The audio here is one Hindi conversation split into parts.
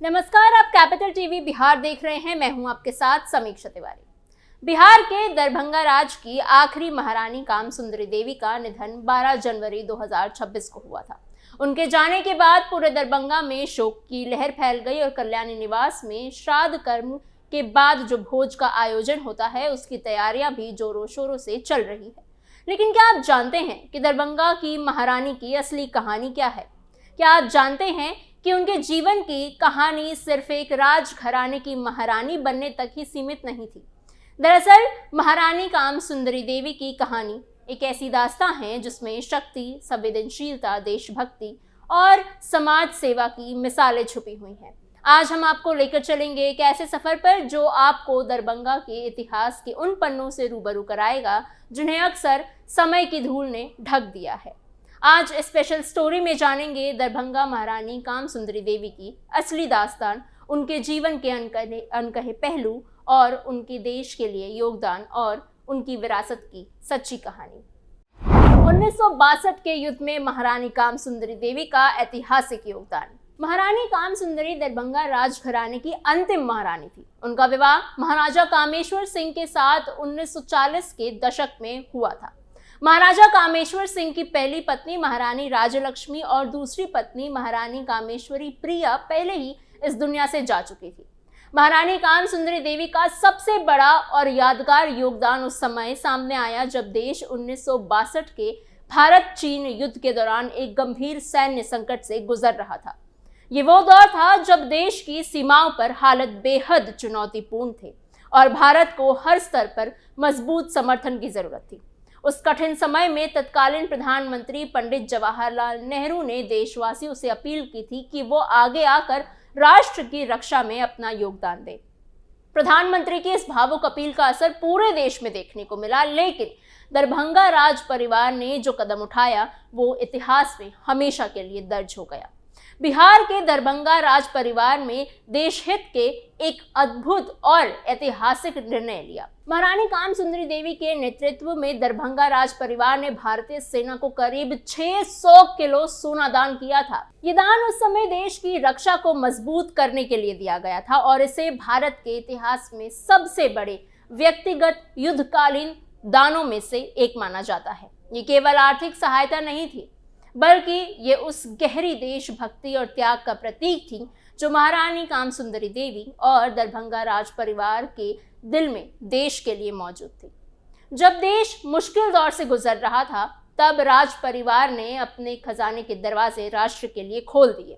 नमस्कार, आप कैपिटल टीवी बिहार देख रहे हैं। मैं हूं आपके साथ समीक्षा तिवारी। बिहार के दरभंगा राज की आखिरी महारानी कामसुंदरी देवी का निधन 12 जनवरी 2026 को हुआ था। उनके जाने के बाद पूरे दरभंगा में शोक की लहर फैल गई और कल्याणी निवास में श्राद्ध कर्म के बाद जो भोज का आयोजन होता है उसकी तैयारियां भी जोरों शोरों से चल रही है। लेकिन क्या आप जानते हैं कि दरभंगा की महारानी की असली कहानी क्या है? क्या आप जानते हैं कि उनके जीवन की कहानी सिर्फ एक राजघराने की महारानी बनने तक ही सीमित नहीं थी? दरअसल महारानी कामसुंदरी देवी की कहानी एक ऐसी दास्तां है जिसमें शक्ति, संवेदनशीलता, देशभक्ति और समाज सेवा की मिसालें छुपी हुई हैं। आज हम आपको लेकर चलेंगे एक ऐसे सफर पर जो आपको दरभंगा के इतिहास के उन पन्नों से रूबरू कराएगा जिन्हें अक्सर समय की धूल ने ढक दिया है। आज स्पेशल स्टोरी में जानेंगे दरभंगा महारानी कामसुंदरी देवी की असली दास्तान, उनके जीवन के अनकहे पहलू और उनके देश के लिए योगदान और उनकी विरासत की सच्ची कहानी। 1962 के युद्ध में महारानी कामसुंदरी देवी का ऐतिहासिक योगदान। महारानी कामसुंदरी दरभंगा राजघराने की अंतिम महारानी थी। उनका विवाह महाराजा कामेश्वर सिंह के साथ 1940 के दशक में हुआ था। महाराजा कामेश्वर सिंह की पहली पत्नी महारानी राजलक्ष्मी और दूसरी पत्नी महारानी कामेश्वरी प्रिया पहले ही इस दुनिया से जा चुकी थी। महारानी कामसुंदरी देवी का सबसे बड़ा और यादगार योगदान उस समय सामने आया जब देश 1962 के भारत चीन युद्ध के दौरान एक गंभीर सैन्य संकट से गुजर रहा था। ये वो दौर था जब देश की सीमाओं पर हालात बेहद चुनौतीपूर्ण थे और भारत को हर स्तर पर मजबूत समर्थन की जरूरत थी। उस कठिन समय में तत्कालीन प्रधानमंत्री पंडित जवाहरलाल नेहरू ने देशवासियों से अपील की थी कि वो आगे आकर राष्ट्र की रक्षा में अपना योगदान दें। प्रधानमंत्री की इस भावुक अपील का असर पूरे देश में देखने को मिला, लेकिन दरभंगा राज परिवार ने जो कदम उठाया वो इतिहास में हमेशा के लिए दर्ज हो गया। बिहार के दरभंगा राज परिवार में देश हित के एक अद्भुत और ऐतिहासिक निर्णय लिया। महारानी कामसुंदरी देवी के नेतृत्व में दरभंगा राज परिवार ने भारतीय सेना को करीब 600 किलो सोना दान किया था। ये दान उस समय देश की रक्षा को मजबूत करने के लिए दिया गया था और इसे भारत के इतिहास में सबसे बड़े व्यक्तिगत युद्धकालीन दानों में से एक माना जाता है। ये केवल आर्थिक सहायता नहीं थी, बल्कि ये उस गहरी देशभक्ति और त्याग का प्रतीक थी जो महारानी कामसुंदरी देवी और दरभंगा राज परिवार के दिल में देश के लिए मौजूद थी। जब देश मुश्किल दौर से गुजर रहा था तब राज परिवार ने अपने खजाने के दरवाजे राष्ट्र के लिए खोल दिए।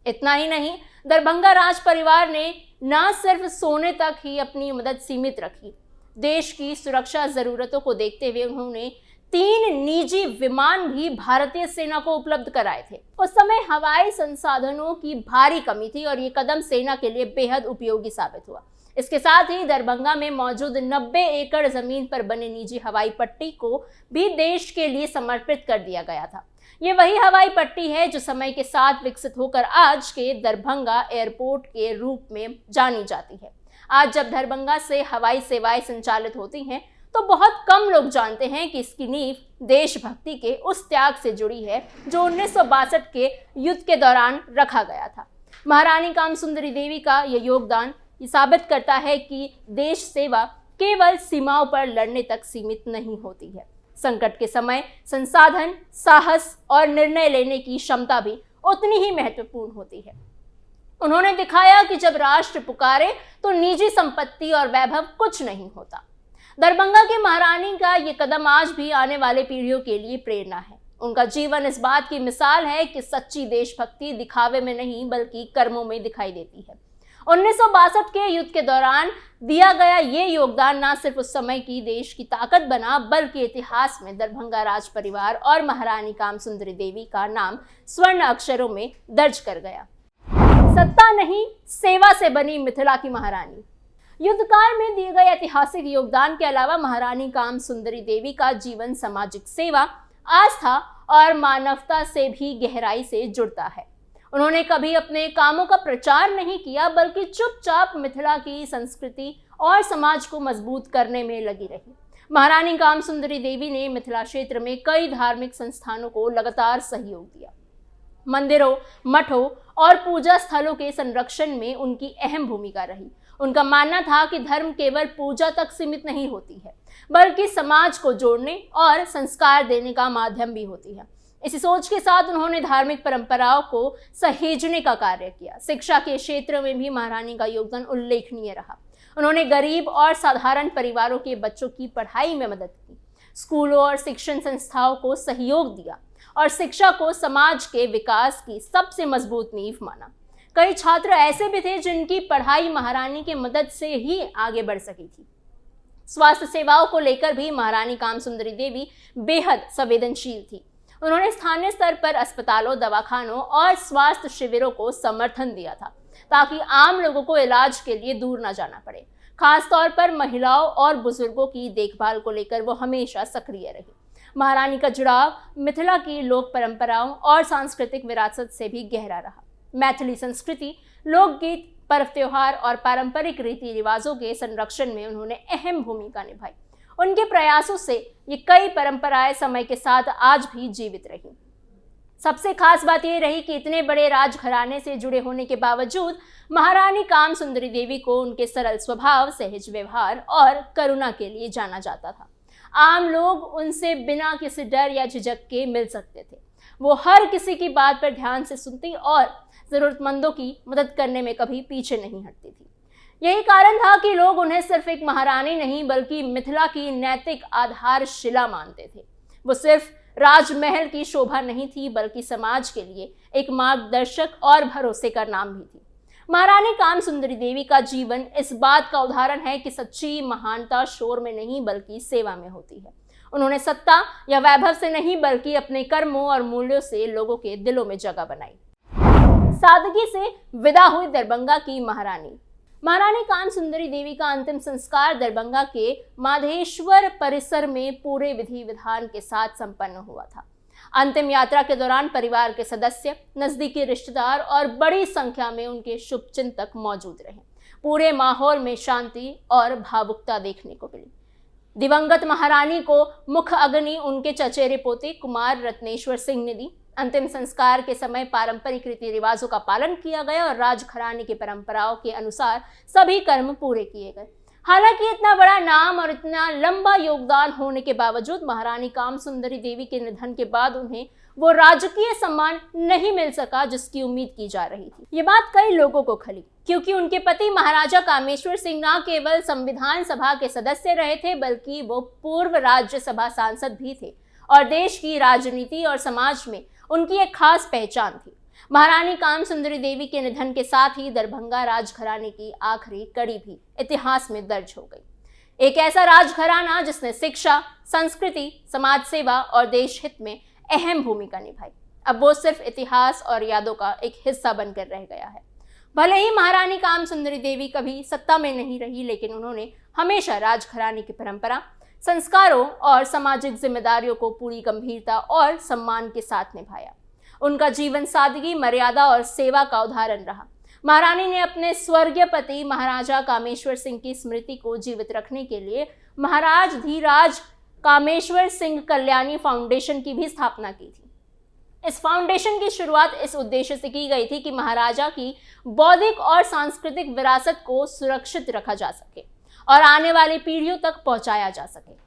इतना ही नहीं, दरभंगा राज परिवार ने न सिर्फ सोने तक ही अपनी मदद सीमित रखी, देश की सुरक्षा जरूरतों को देखते हुए उन्होंने 3 निजी विमान भी भारतीय सेना को उपलब्ध कराए थे। उस समय हवाई संसाधनों की भारी कमी थी और ये कदम सेना के लिए बेहद उपयोगी साबित हुआ। इसके साथ ही दरभंगा में मौजूद 90 एकड़ जमीन पर बने निजी हवाई पट्टी को भी देश के लिए समर्पित कर दिया गया था। ये वही हवाई पट्टी है जो समय के साथ विकसित होकर आज के दरभंगा एयरपोर्ट के रूप में जानी जाती है। आज जब दरभंगा से हवाई सेवाएं संचालित होती हैं तो बहुत कम लोग जानते हैं कि इसकी नींव देशभक्ति के उस त्याग से जुड़ी है जो 1962 के युद्ध के दौरान रखा गया था। महारानी कामसुंदरी देवी का यह योगदान ये साबित करता है कि देश सेवा केवल सीमाओं पर लड़ने तक सीमित नहीं होती है। संकट के समय संसाधन, साहस और निर्णय लेने की क्षमता भी उतनी ही महत्वपूर्ण होती है। उन्होंने दिखाया कि जब राष्ट्र पुकारे तो निजी संपत्ति और वैभव कुछ नहीं होता। दरभंगा की महारानी का ये कदम आज भी आने वाले पीढ़ियों के लिए प्रेरणा है। उनका जीवन इस बात की मिसाल है कि सच्ची देशभक्ति दिखावे में नहीं बल्कि कर्मों में दिखाई देती है। 1962 के युद्ध के दौरान दिया गया ये योगदान न सिर्फ उस समय की देश की ताकत बना बल्कि इतिहास में दरभंगा राज परिवार और महारानी कामसुंदरी देवी का नाम स्वर्ण अक्षरों में दर्ज कर गया। सत्ता नहीं, सेवा से बनी मिथिला की महारानी। युद्धकाल में दिए गए ऐतिहासिक योगदान के अलावा महारानी कामसुंदरी देवी का जीवन सामाजिक सेवा, आस्था और मानवता से भी गहराई से जुड़ता है। उन्होंने कभी अपने कामों का प्रचार नहीं किया बल्कि चुपचाप मिथिला की संस्कृति और समाज को मजबूत करने में लगी रही। महारानी कामसुंदरी देवी ने मिथिला क्षेत्र में कई धार्मिक संस्थानों को लगातार सहयोग दिया। मंदिरों, मठों और पूजा स्थलों के संरक्षण में उनकी अहम भूमिका रही। उनका मानना था कि धर्म केवल पूजा तक सीमित नहीं होती है, बल्कि समाज को जोड़ने और संस्कार देने का माध्यम भी होती है। इसी सोच के साथ उन्होंने धार्मिक परंपराओं को सहेजने का कार्य किया। शिक्षा के क्षेत्र में भी महारानी का योगदान उल्लेखनीय रहा। उन्होंने गरीब और साधारण परिवारों के बच्चों की पढ़ाई में मदद की, स्कूलों और शिक्षण संस्थाओं को सहयोग दिया और शिक्षा को समाज के विकास की सबसे मजबूत नींव माना। कई छात्र ऐसे भी थे जिनकी पढ़ाई महारानी की मदद से ही आगे बढ़ सकी थी। स्वास्थ्य सेवाओं को लेकर भी महारानी कामसुंदरी देवी बेहद संवेदनशील थी। उन्होंने स्थानीय स्तर पर अस्पतालों, दवाखानों और स्वास्थ्य शिविरों को समर्थन दिया था, ताकि आम लोगों को इलाज के लिए दूर न जाना पड़े। खास तौर पर महिलाओं और बुजुर्गों की देखभाल को लेकर वो हमेशा सक्रिय रही। महारानी का जुड़ाव मिथिला की लोक परंपराओं और सांस्कृतिक विरासत से भी गहरा रहा। मैथिली संस्कृति, लोकगीत, पर्व त्योहार और पारंपरिक रीति रिवाजों के संरक्षण में उन्होंने अहम भूमिका निभाई। उनके प्रयासों से ये कई परंपराएं समय के साथ आज भी जीवित रही। सबसे खास बात यह रही कि इतने बड़े राजघराने से जुड़े होने के बावजूद महारानी कामसुंदरी देवी को उनके सरल स्वभाव, सहज व्यवहार और करुणा के लिए जाना जाता था। आम लोग उनसे बिना किसी डर या झिझक के मिल सकते थे। वो हर किसी की बात पर ध्यान से सुनती और जरूरतमंदों की मदद करने में कभी पीछे नहीं हटती थी। यही कारण था कि लोग उन्हें सिर्फ एक महारानी नहीं, बल्कि मिथिला की नैतिक आधारशिला मानते थे। वो सिर्फ राजमहल की शोभा नहीं थी, बल्कि समाज के लिए एक मार्गदर्शक और भरोसे का नाम भी थी। महारानी कामसुंदरी देवी का जीवन इस बात का उदाहरण है कि सच्ची महानता शोर में नहीं, बल्कि सेवा में होती है। उन्होंने सत्ता या वैभव से नहीं, बल्कि अपने कर्मों और मूल्यों से लोगों के दिलों में जगह बनाई। सादगी से विदा हुई दरभंगा की महारानी। महारानी कामसुंदरी देवी का अंतिम संस्कार दरभंगा के माधेश्वर परिसर में पूरे विधि विधान के साथ संपन्न हुआ था। अंतिम यात्रा के दौरान परिवार के सदस्य, नजदीकी रिश्तेदार और बड़ी संख्या में उनके शुभचिंतक मौजूद रहे। पूरे माहौल में शांति और भावुकता देखने को मिली। दिवंगत महारानी को मुख्य अग्नि उनके चचेरे पोते कुमार रत्नेश्वर सिंह ने दी। अंतिम संस्कार के समय पारंपरिक रीति रिवाजों का पालन किया गया और राजघराने की परंपराओं के अनुसार सभी कर्म पूरे किए गए। हालांकि इतना बड़ा नाम और इतना लंबा योगदान होने के बावजूद महारानी कामसुंदरी देवी के निधन के बाद उन्हें वो राजकीय सम्मान नहीं मिल सका जिसकी उम्मीद की जा रही थी। ये बात कई लोगों को खली, क्योंकि उनके पति महाराजा कामेश्वर सिंह न केवल संविधान सभा के सदस्य रहे थे, बल्कि वो पूर्व राज्यसभा सांसद भी थे और देश की राजनीति और समाज में उनकी एक खास पहचान थी। महारानी कामसुंदरी देवी के निधन के साथ ही दरभंगा राजघराने की आखिरी कड़ी भी इतिहास में दर्ज हो गई। एक ऐसा राजघराना जिसने शिक्षा, संस्कृति, समाज सेवा और देश हित में अहम भूमिका निभाई, अब वो सिर्फ इतिहास और यादों का एक हिस्सा बनकर रह गया है। भले ही महारानी कामसुंदरी देवी कभी सत्ता में नहीं रही, लेकिन उन्होंने हमेशा राजघराने की परंपरा, संस्कारों और सामाजिक जिम्मेदारियों को पूरी गंभीरता और सम्मान के साथ निभाया। उनका जीवन सादगी, मर्यादा और सेवा का उदाहरण रहा। महारानी ने अपने स्वर्गीय पति महाराजा कामेश्वर सिंह की स्मृति को जीवित रखने के लिए महाराज धीराज कामेश्वर सिंह कल्याणी फाउंडेशन की भी स्थापना की थी। इस फाउंडेशन की शुरुआत इस उद्देश्य से की गई थी कि महाराजा की बौद्धिक और सांस्कृतिक विरासत को सुरक्षित रखा जा सके और आने वाली पीढ़ियों तक पहुंचाया जा सके।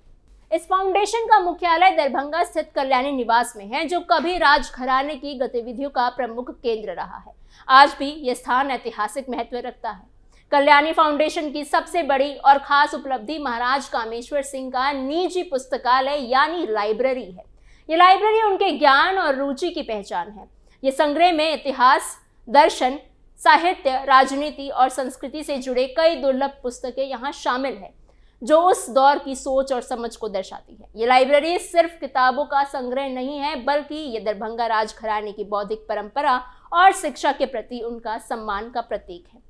इस फाउंडेशन का मुख्यालय दरभंगा स्थित कल्याणी निवास में है, जो कभी राजघराने की गतिविधियों का प्रमुख केंद्र रहा है। आज भी यह स्थान ऐतिहासिक महत्व रखता है। कल्याणी फाउंडेशन की सबसे बड़ी और खास उपलब्धि महाराज कामेश्वर सिंह का निजी पुस्तकालय यानी लाइब्रेरी है। ये लाइब्रेरी उनके ज्ञान और रुचि की पहचान है। ये संग्रह में इतिहास, दर्शन, साहित्य, राजनीति और संस्कृति से जुड़े कई दुर्लभ पुस्तकें यहाँ शामिल है, जो उस दौर की सोच और समझ को दर्शाती है। ये लाइब्रेरी सिर्फ किताबों का संग्रह नहीं है, बल्कि ये दरभंगा राजघराने की बौद्धिक परंपरा और शिक्षा के प्रति उनका सम्मान का प्रतीक है।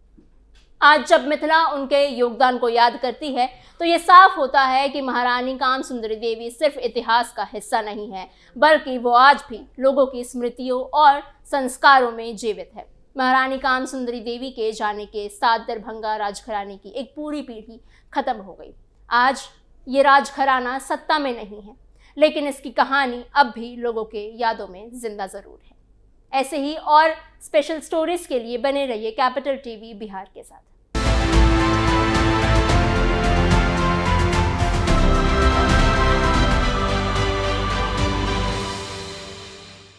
आज जब मिथिला उनके योगदान को याद करती है, तो ये साफ होता है कि महारानी कामसुंदरी देवी सिर्फ इतिहास का हिस्सा नहीं है, बल्कि वो आज भी लोगों की स्मृतियों और संस्कारों में जीवित है। महारानी कामसुंदरी देवी के जाने के साथ दरभंगा राजघराने की एक पूरी पीढ़ी खत्म हो गई। आज ये राजघराना सत्ता में नहीं है, लेकिन इसकी कहानी अब भी लोगों के यादों में जिंदा जरूर है। ऐसे ही और स्पेशल स्टोरीज के लिए बने रहिए कैपिटल टीवी बिहार के साथ।